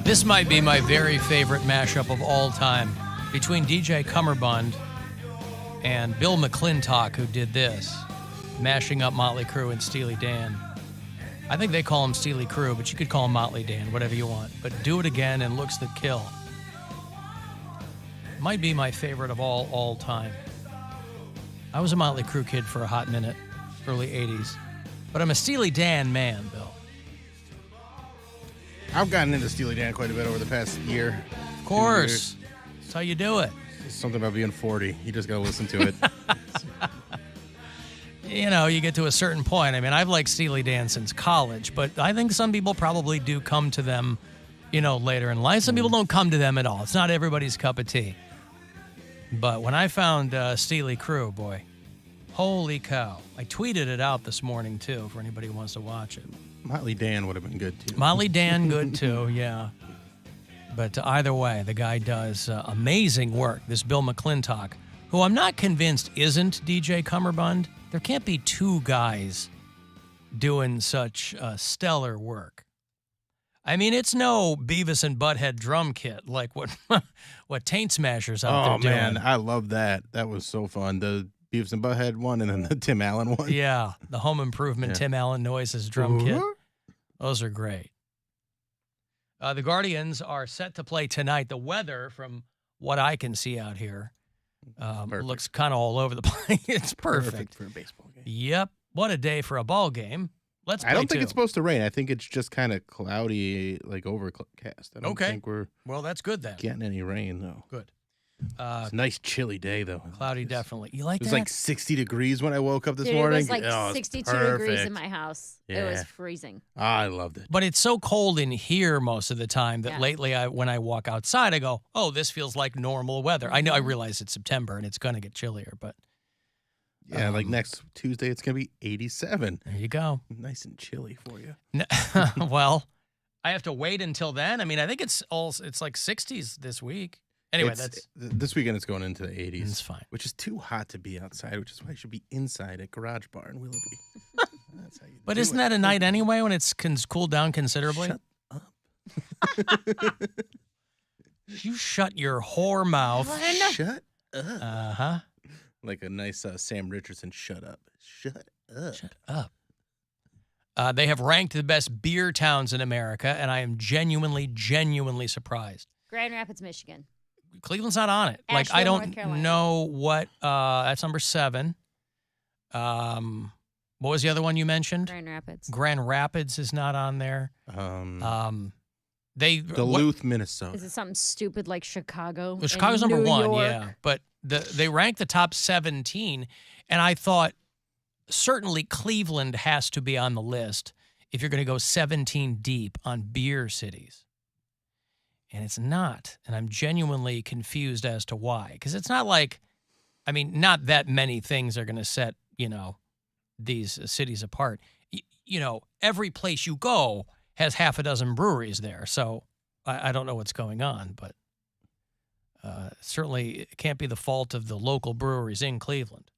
This might be my very favorite mashup of all time between DJ Cummerbund and Bill McClintock, who did this, mashing up Motley Crue and Steely Dan. I think they call him Steely Crew, but you could call him Motley Dan, whatever you want. But Do It Again and Looks That Kill might be my favorite of all time. I was a Motley Crue kid for a hot minute, early 80s. But I'm a Steely Dan man, Bill. I've gotten into Steely Dan quite a bit over the past year. Of course. That's how you do it. It's something about being 40. You just got to listen to it. You know, you get to a certain point. I mean, I've liked Steely Dan since college, but I think some people probably do come to them, you know, later in life. Some people don't come to them at all. It's not everybody's cup of tea. But when I found Steely Crew, boy, holy cow. I tweeted it out this morning, too, for anybody who wants to watch it. Motley Dan would have been good, too. Motley Dan, good, too, yeah. But either way, the guy does amazing work. This Bill McClintock, who I'm not convinced isn't DJ Cummerbund. There can't be two guys doing such stellar work. I mean, it's no Beavis and Butthead drum kit like what Taint Smashers out there doing. Oh, man, I love that. That was so fun. The Beavis and Butthead one and then the Tim Allen one. Yeah, the Home Improvement Tim Allen Noises drum kit. Those are great. The Guardians are set to play tonight. The weather, from what I can see out here, looks kind of all over the place. It's perfect for a baseball game. Yep. What a day for a ball game. Let's play I don't think two. it's supposed to rain. I think it's just kind of cloudy, like overcast. I don't think we're that's good then. getting any rain, though. Good. It's a nice chilly day, though. Cloudy, definitely. You like It was that? like 60 degrees when I woke up this Dude, morning. it was like 62 degrees in my house. Yeah. It was freezing. I loved it. But it's so cold in here most of the time that Yeah. lately when I walk outside, I go, oh, this feels like normal weather. I know, I realize it's September and it's going to get chillier, but. Yeah, like next Tuesday, it's going to be 87. There you go. Nice and chilly for you. Well, I have to wait until then. I mean, I think it's like 60s this week. Anyway, this weekend it's going into the 80s. It's fine. Which is too hot to be outside, which is why I should be inside at Garage Bar in Willoughby. That's how you But do isn't it. that a night anyway when it's cooled down considerably? Shut up. You shut your whore mouth. Shut up. Uh-huh. Like a nice Sam Richardson, shut up. Shut up. Shut up. They have ranked the best beer towns in America, and I am genuinely surprised. Grand Rapids, Michigan. Cleveland's not on it. Like, I Asheville, North don't Carolina. know what, that's number 7. What was the other one you mentioned? Grand Rapids. Grand Rapids is not on there. Duluth, Minnesota. Is it something stupid like Chicago? Well, Chicago's number New 1, York? yeah. But they ranked the top 17, and I thought certainly Cleveland has to be on the list if you're going to go 17 deep on beer cities. And it's not. And I'm genuinely confused as to why. Because it's not like, I mean, not that many things are going to set, you know, these cities apart. You know, every place you go has half a dozen breweries there. So I don't know what's going on, but certainly it can't be the fault of the local breweries in Cleveland.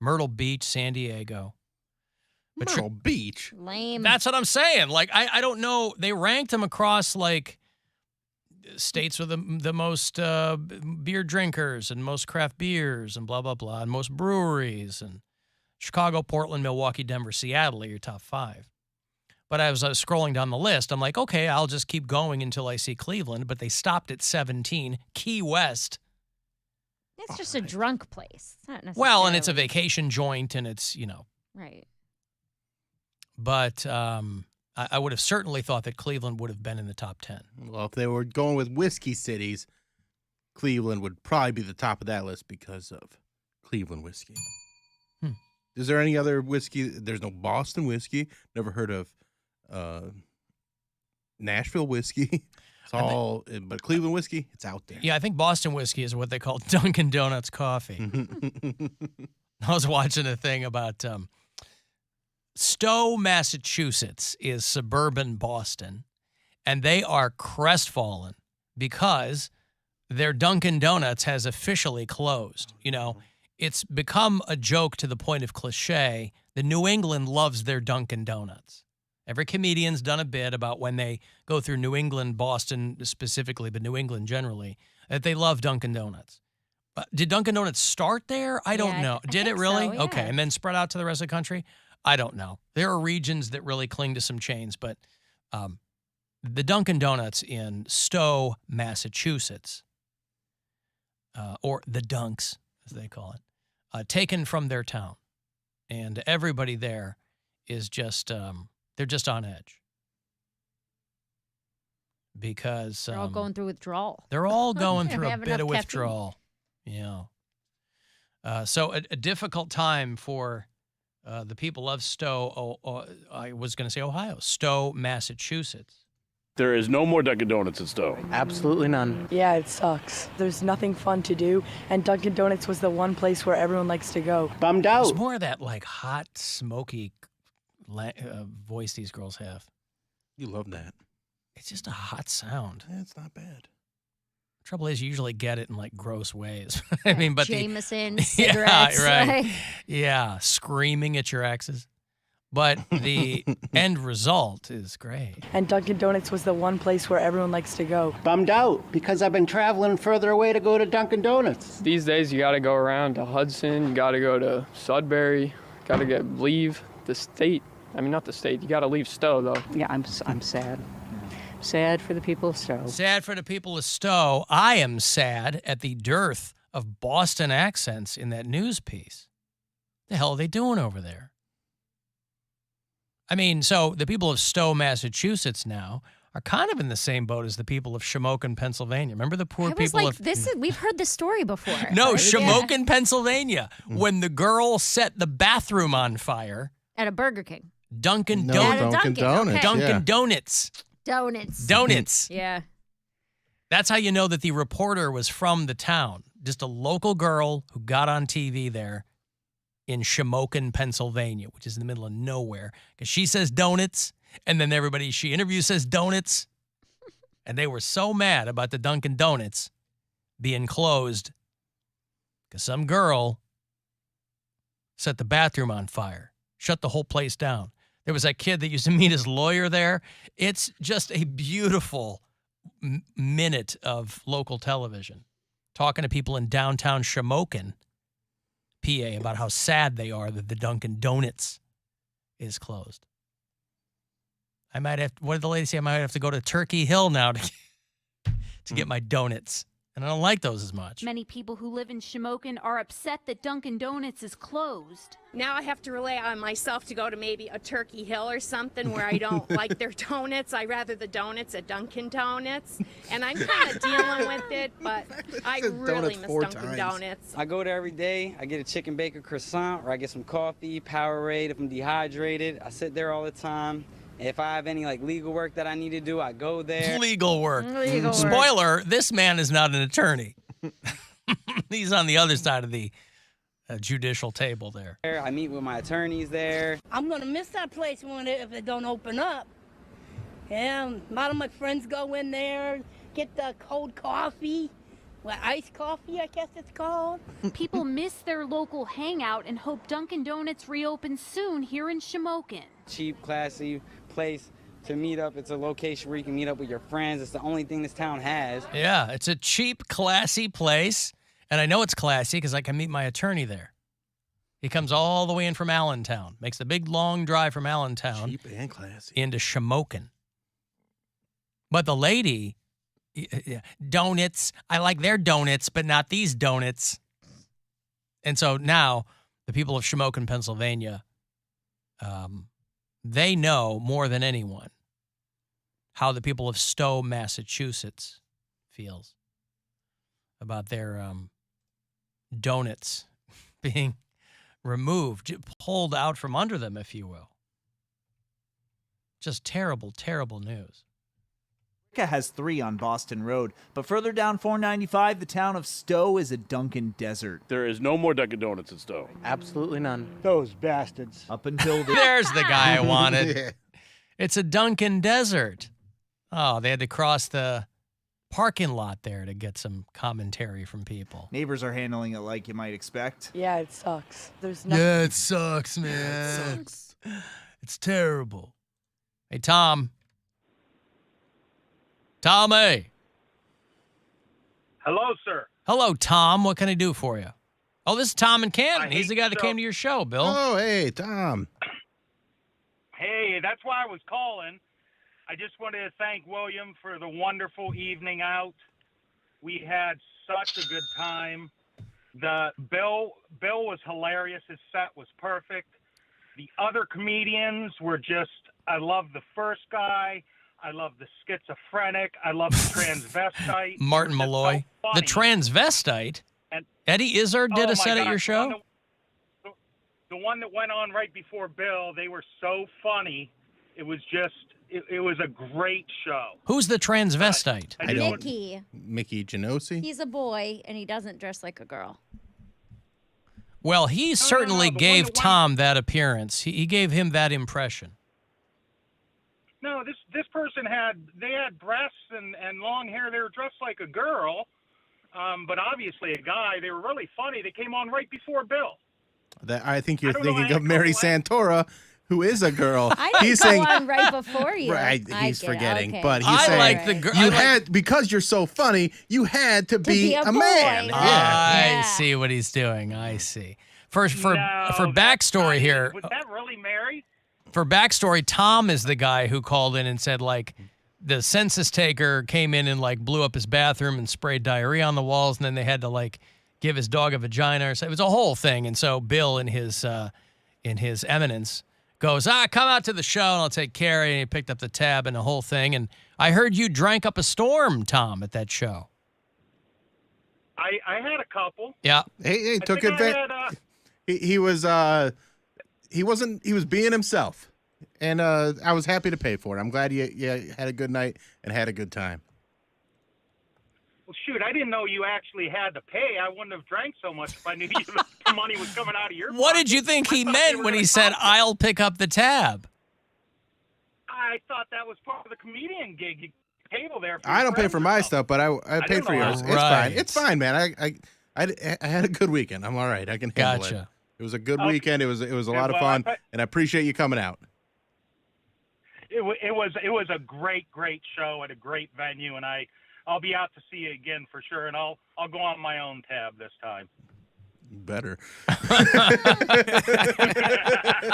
Myrtle Beach, San Diego. But Myrtle Beach? Lame. That's what I'm saying. Like, I don't know. They ranked them across, like, states with the most beer drinkers and most craft beers and blah, blah, blah, and most breweries. And Chicago, Portland, Milwaukee, Denver, Seattle are your top 5. But as I was scrolling down the list, I'm like, okay, I'll just keep going until I see Cleveland. But they stopped at 17. Key West. It's just a drunk place. It's not necessarily. Well, and it's a vacation joint, and it's, you know. Right. But I would have certainly thought that Cleveland would have been in the top 10. Well, if they were going with whiskey cities, Cleveland would probably be the top of that list because of Cleveland whiskey. Is there any other whiskey? There's no Boston whiskey. Never heard of Nashville whiskey. It's all, but Cleveland whiskey, it's out there. Yeah, I think Boston whiskey is what they call Dunkin' Donuts coffee. I was watching a thing about Stowe, Massachusetts is suburban Boston, and they are crestfallen because their Dunkin' Donuts has officially closed. You know, it's become a joke to the point of cliche. The New England loves their Dunkin' Donuts. Every comedian's done a bit about when they go through New England, Boston specifically, but New England generally, that they love Dunkin' Donuts. Did Dunkin' Donuts start there? I don't know. I Did it think really? so, yeah. Okay, and then spread out to the rest of the country? I don't know. There are regions that really cling to some chains, but the Dunkin' Donuts in Stowe, Massachusetts, or the Dunks, as they call it, taken from their town. And everybody there is just, they're just on edge. Because They're all going through withdrawal. they're all going They through a have bit enough of caffeine. withdrawal. Yeah. So a difficult time for the people of Stowe, I was going to say Ohio, Stowe, Massachusetts. There is no more Dunkin' Donuts in Stowe. Absolutely none. Yeah, it sucks. There's nothing fun to do, and Dunkin' Donuts was the one place where everyone likes to go. Bummed It's out. more of that like hot, smoky voice these girls have. You love that. It's just a hot sound. Yeah, it's not bad. Trouble is, you usually get it in like gross ways. I mean, but Jameson, Yeah, cigarettes. right. like- yeah, screaming at your exes. But the end result is great. And Dunkin' Donuts was the one place where everyone likes to go. Bummed out because I've been traveling further away to go to Dunkin' Donuts. These days, you got to go around to Hudson, you got to go to Sudbury, got to leave the state. I mean, not the state. You got to leave Stowe, though. Yeah, I'm sad. Sad for the people of Stowe. Sad for the people of Stowe. I am sad at the dearth of Boston accents in that news piece. The hell are they doing over there? I mean, so the people of Stowe, Massachusetts now are kind of in the same boat as the people of Shamokin, Pennsylvania. Remember the poor I was people like, of... we've heard this story before. No, right? Shamokin, Pennsylvania, when the girl set the bathroom on fire. At a Burger King. Dunkin' No, At a Donuts. Dunkin' Dunkin', Donuts. okay. Dunkin' Yeah. Donuts. Donuts. Donuts. Yeah. That's how you know that the reporter was from the town. Just a local girl who got on TV there in Shamokin, Pennsylvania, which is in the middle of nowhere. Because she says donuts, and then everybody she interviews says donuts. And they were so mad about the Dunkin' Donuts being closed because some girl set the bathroom on fire, shut the whole place down. There was that kid that used to meet his lawyer there. It's just a beautiful minute of local television, talking to people in downtown Shamokin, PA, about how sad they are that the Dunkin' Donuts is closed. I might have, what did the lady say? I might have to go to Turkey Hill now to get my donuts. And I don't like those as much. Many people who live in Shamokin are upset that Dunkin' Donuts is closed. Now I have to rely on myself to go to maybe a Turkey Hill or something where I don't like their donuts. I rather the donuts at Dunkin' Donuts. And I'm kind of dealing with it, but I said really donuts miss 4 Dunkin' times. Donuts. I go there every day. I get a chicken bacon croissant, or I get some coffee, Powerade if I'm dehydrated. I sit there all the time. If I have any legal work that I need to do, I go there. Legal work. Legal work. Spoiler, this man is not an attorney. He's on the other side of the judicial table there. I meet with my attorneys there. I'm gonna miss that place if it don't open up. Yeah, a lot of my friends go in there, get the cold coffee, iced coffee, I guess it's called. People miss their local hangout and hope Dunkin' Donuts reopens soon here in Shamokin. Cheap, classy place to meet up. It's a location where you can meet up with your friends. It's the only thing this town has. Yeah, it's a cheap, classy place. And I know it's classy because I can meet my attorney there. He comes all the way in from Allentown, makes the big, long drive from Allentown Cheap and classy. into Shamokin. But the lady, donuts, I like their donuts, but not these donuts. And so now the people of Shamokin, Pennsylvania, they know more than anyone how the people of Stowe, Massachusetts feels about their donuts being removed, pulled out from under them, if you will. Just terrible, terrible news. Has 3 on Boston Road, but further down 495, the town of Stowe is a Dunkin' desert. There is no more Dunkin' Donuts in Stowe. Absolutely none. Those bastards. Up until the There's the guy I wanted. Yeah. It's a Dunkin' desert. Oh, they had to cross the parking lot there to get some commentary from people. neighbors are handling it like you might expect. Yeah, it sucks. There's nothing. Yeah, it sucks, man. Sucks. It's terrible. Hey, Tom. Tommy. Hello, sir. Hello, Tom. What can I do for you? Oh, this is Tom in Canton. I He's the hate guy that show- came to your show, Bill. Oh, hey, Tom. Hey, that's why I was calling. I just wanted to thank William for the wonderful evening out. We had such a good time. Bill was hilarious. His set was perfect. The other comedians were just, I love the first guy. I love the schizophrenic. I love the transvestite. Martin Malloy. So The funny. transvestite? And- Eddie Izzard did Oh, a set my at your gosh, show? The one that went on right before Bill, they were so funny. It was just, it was a great show. Who's the transvestite? I don't. Mickey. Mickey Genosi? He's a boy, and he doesn't dress like a girl. Well, he certainly the one gave that won- Tom that appearance. He gave him that impression. No, this person had breasts and long hair. They were dressed like a girl, but obviously a guy. They were really funny. They came on right before Bill. I think you're I don't know, thinking I of Mary couple Santora, who is a girl. I didn't He's go saying, on right before you. right, I he's get it. forgetting, Okay. but he's I saying like the girl. you had because you're so funny, you had to be a a boy. man. I Yeah. see what he's doing. I see. For No, backstory here, Was that really Mary? for backstory, Tom is the guy who called in and said, like, the census taker came in and, like, blew up his bathroom and sprayed diarrhea on the walls, and then they had to, like, give his dog a vagina or something. It was a whole thing. And so Bill, in his eminence, goes, come out to the show and I'll take care of it. And he picked up the tab and the whole thing. And I heard you drank up a storm, Tom, at that show. I had a couple. Yeah. He took think I advantage. He was being himself, and I was happy to pay for it. I'm glad you had a good night and had a good time. Well, shoot, I didn't know you actually had to pay. I wouldn't have drank so much if I knew the money was coming out of your What pocket. did you think he I thought they meant were when gonna he said, cost you. I'll pick up the tab? I thought that was part of the comedian gig. You table there. For I your don't pay friends for or my something. stuff, but I paid for know. yours. It's Right. fine. It's fine, man. I had a good weekend. I'm all right. I can handle it. Gotcha. It was a good Okay. weekend. It was a lot of Well, fun, I- and I appreciate you coming out. It was a great show at a great venue, and I'll be out to see you again for sure, and I'll go on my own tab this time. Better.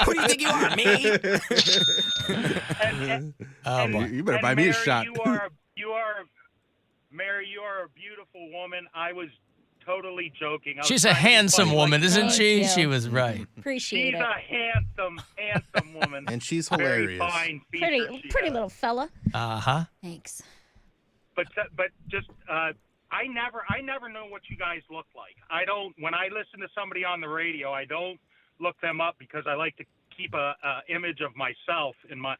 Who do you think you are, me? Oh, boy. You better And buy me a Mary, shot. Mary, you are a beautiful woman. I was totally joking. I was She's a trying to be handsome funny woman, like isn't Thank she? you. She was right. Appreciate She's it. a handsome woman. And she's Very hilarious. fine features she Pretty has. little fella. Uh-huh. Thanks. But just I never know what you guys look like. I don't. When I listen to somebody on the radio, I don't look them up because I like to keep a image of myself in my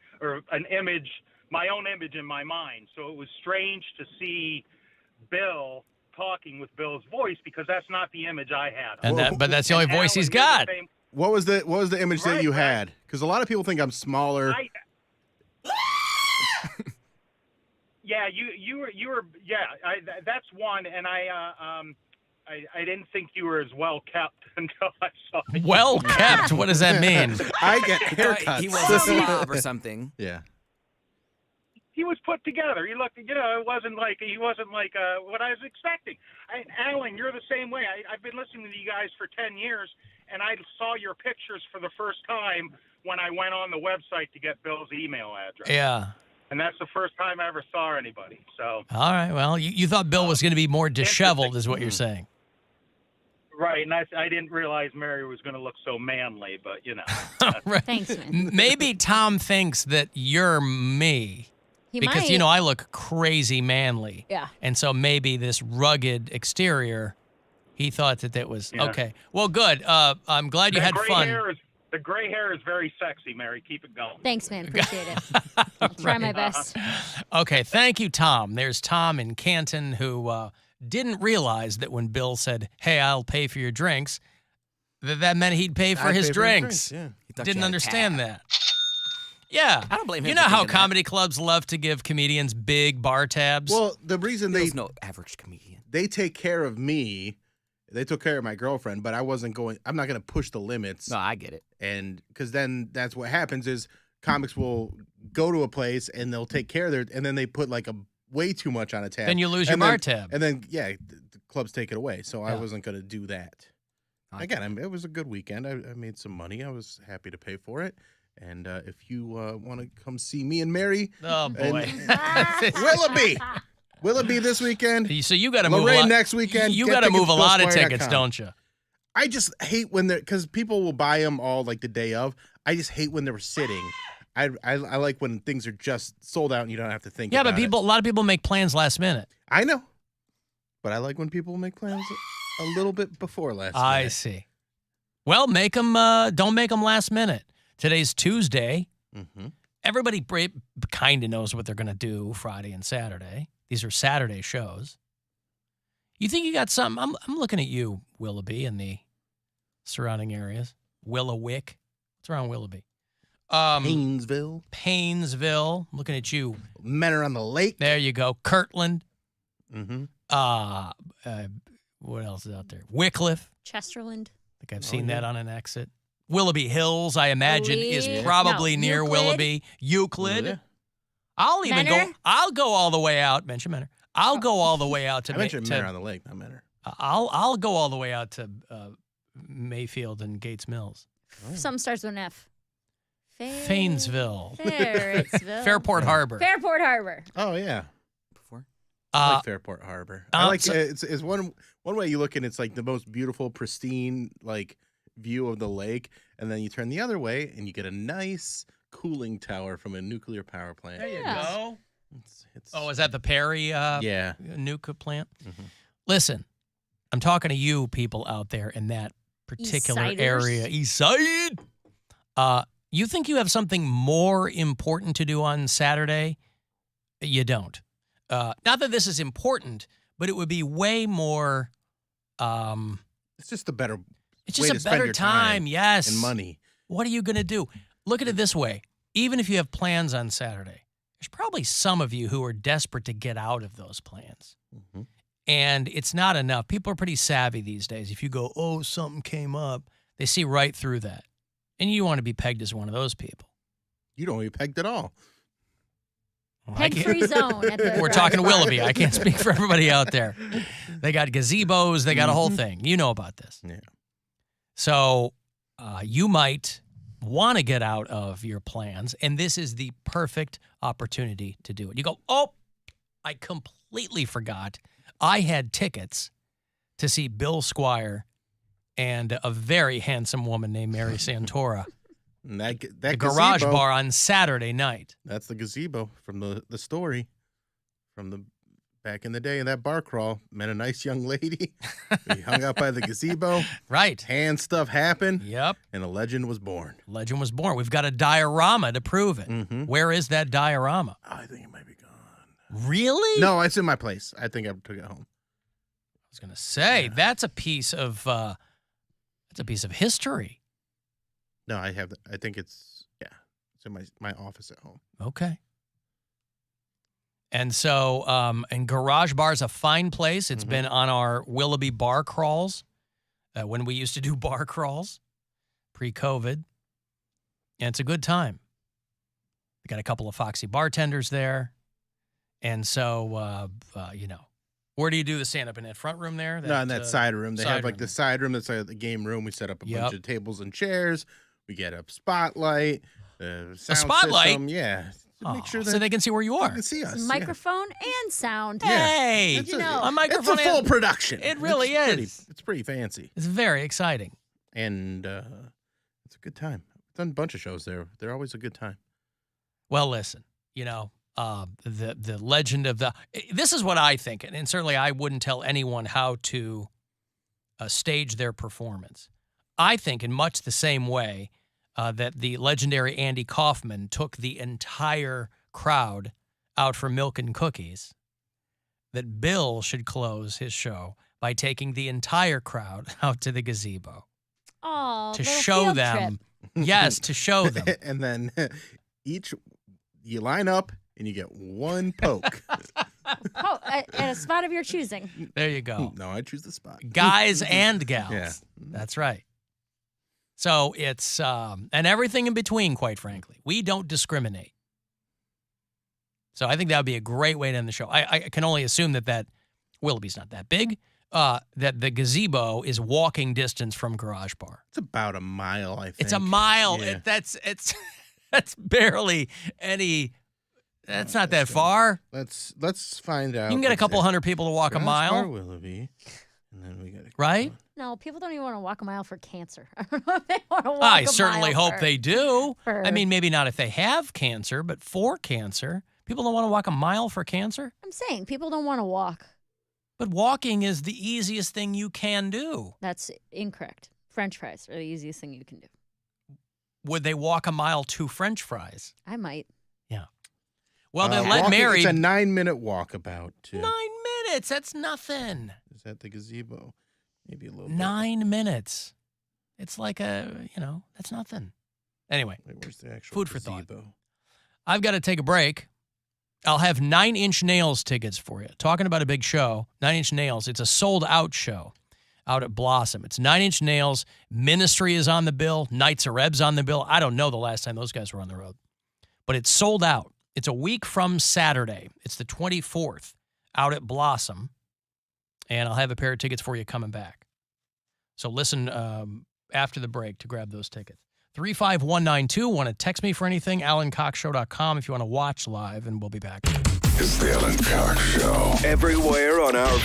my own image in my mind. So it was strange to see Bill talking with Bill's voice because that's not the image I had. And but that's the only And voice he's Alan, you're got. the same- What was the image that Right, you right. had? Because a lot of people think I'm smaller. Yeah, you were that's one, and I didn't think you were as well kept until I saw you. Well kept. What does that mean? I get haircuts. He was a slob or something. Yeah. He was put together. He looked, it wasn't like what I was expecting. Alan, you're the same way. I've been listening to you guys for 10 years, and I saw your pictures for the first time when I went on the website to get Bill's email address. Yeah. And that's the first time I ever saw anybody. So. All right. Well, you thought Bill was going to be more disheveled, is what you're saying. Right, and I didn't realize Mary was going to look so manly, but Right. Thanks, man. Maybe Tom thinks that you're me. He Because, might. I look crazy manly. Yeah. And so maybe this rugged exterior, he thought that was, Yeah. okay. Well, good. I'm glad you had fun. The gray hair is very sexy, Mary. Keep it going. Thanks, man. Appreciate it. I'll try my best. Okay, thank you, Tom. There's Tom in Canton who didn't realize that when Bill said, hey, I'll pay for your drinks, that meant he'd pay for I'd his pay for his drinks. drinks, He thought you Didn't had a understand tab. that. Yeah. I don't blame him. You know for how thinking that. comedy clubs love to give comedians big bar tabs? Well, the reason Bill's no average comedian. they take care of me, they took care of my girlfriend, but I'm not going to push the limits. No, I get it. And because then that's what happens is comics will go to a place and they'll take care of their, and then they put like a way too much on a tab. Then you lose your bar tab. And then, the clubs take it away. So I wasn't going to do that. Again, it was a good weekend. I made some money. I was happy to pay for it. And if you want to come see me and Mary. Oh, boy. Willoughby this weekend. So you got to move Lorraine next weekend. You got to move a lot of tickets, don't you? I just hate when they're, because people will buy them all like the day of. I just hate when they were sitting. I like when things are just sold out and you don't have to think about it. Yeah, but a lot of people make plans last minute. I know. But I like when people make plans a little bit before last minute. I see. Well, don't make them last minute. Today's Tuesday. Mm-hmm. Everybody kind of knows what they're going to do Friday and Saturday. These are Saturday shows. You think you got something? I'm looking at you, Willoughby, and the surrounding areas. Willowick. What's around Willoughby? Paynesville. Paynesville. Looking at you. Menor on the Lake. There you go. Kirtland. Mm-hmm. What else is out there? Wycliffe. Chesterland. I think I've seen that on an exit. Willoughby Hills, I imagine, is Lee. probably No, near Euclid. Willoughby. Euclid. Yeah. I'll even Menor? go. I'll go all the way out. Mention Menor. I'll go all the way out to. I mentioned Menor on the Lake, not Menor. I'll go all the way out to Mayfield and Gates Mills. Something starts with an F. Fanesville. Fairlettsville. Fairport Harbor. Fairport Harbor. Oh yeah. Before. I like Fairport Harbor. I like it's one way you look and it's like the most beautiful, pristine like view of the lake, and then you turn the other way and you get a nice cooling tower from a nuclear power plant. There you go. It's Is that the Perry nuke plant? Mm-hmm. Listen, I'm talking to you people out there in that particular East-siders. area. East Side. You think you have something more important to do on Saturday? You don't. Not that this is important, but it would be way more. It's just a better. It's way just to a spend better your time, yes. and money. What are you going to do? Look at it this way. Even if you have plans on Saturday, there's probably some of you who are desperate to get out of those plans. Mm-hmm. And it's not enough. People are pretty savvy these days. If you go, something came up, they see right through that. And you want to be pegged as one of those people. You don't want to be pegged at all. Peg-free zone. We're talking Willoughby. I can't speak for everybody out there. They got gazebos. They got a whole thing. You know about this. Yeah. So you might want to get out of your plans, and this is the perfect opportunity to do it. You go, I completely forgot. I had tickets to see Bill Squire and a very handsome woman named Mary Santora. That the Garage gazebo, Bar on Saturday night. That's the gazebo from the story from the back in the day. In that bar crawl, met a nice young lady. We hung out by the gazebo. Right. Hand stuff happened. Yep. And a legend was born. Legend was born. We've got a diorama to prove it. Mm-hmm. Where is that diorama? I think it might be gone. Really? No, it's in my place. I think I took it home. I was gonna say that's a piece of history. No, I have. I think it's in my office at home. Okay. And so, and Garage Bar is a fine place. It's been on our Willoughby bar crawls when we used to do bar crawls pre-COVID, and it's a good time. We got a couple of foxy bartenders there, and so where do you do the stand-up, in that front room there? No, in that side room. They have like the room. side room that's like the game room. We set up a bunch of tables and chairs. We get a spotlight. Sound spotlight? System. Yeah. Make sure that so they can see where you are. They can see us. Microphone and sound. Hey, It's a microphone. It's a full production. It really is. It's pretty fancy. It's very exciting. And it's a good time. I've done a bunch of shows there. They're always a good time. Well, listen, the legend of this is what I think, and certainly I wouldn't tell anyone how to stage their performance. I think in much the same way that the legendary Andy Kaufman took the entire crowd out for milk and cookies, that Bill should close his show by taking the entire crowd out to the gazebo. Oh, to show them. Yes, to show them. And then you line up and you get one poke. At a spot of your choosing. There you go. No, I choose the spot. Guys and gals. Yeah. That's right. So it's, and everything in between, quite frankly. We don't discriminate. So I think that would be a great way to end the show. I can only assume that Willoughby's not that big, that the gazebo is walking distance from Garage Bar. It's about a mile, I think. It's a mile. Yeah. That's barely any. That's not that far. Let's find out. You can get a couple hundred people to walk a Garage mile. Bar, Willoughby, and then we got right? No, people don't even want to walk a mile for cancer. I don't know if they want to walk I a certainly mile hope they do. for- I mean, maybe not if they have cancer, but for cancer. People don't want to walk a mile for cancer. I'm saying people don't want to walk. But walking is the easiest thing you can do. That's incorrect. French fries are the easiest thing you can do. Would they walk a mile to French fries? I might. Yeah. Well, then let walking, Mary. It's a 9-minute walkabout. 9 minutes. That's nothing. Is that the gazebo? Maybe a little. 9 minutes. It's like that's nothing. Anyway, where's the actual food for gazebo? thought. I've got to take a break. I'll have 9 Inch Nails tickets for you. Talking about a big show, 9 Inch Nails. It's a sold-out show out at Blossom. It's 9 Inch Nails. Ministry is on the bill. Knights of Reb's on the bill. I don't know the last time those guys were on the road. But it's sold out. It's a week from Saturday. It's the 24th out at Blossom. And I'll have a pair of tickets for you coming back. So listen after the break to grab those tickets. 35192. Want to text me for anything? AlanCoxShow.com if you want to watch live, and we'll be back. It's the Alan Cox Show. Everywhere on our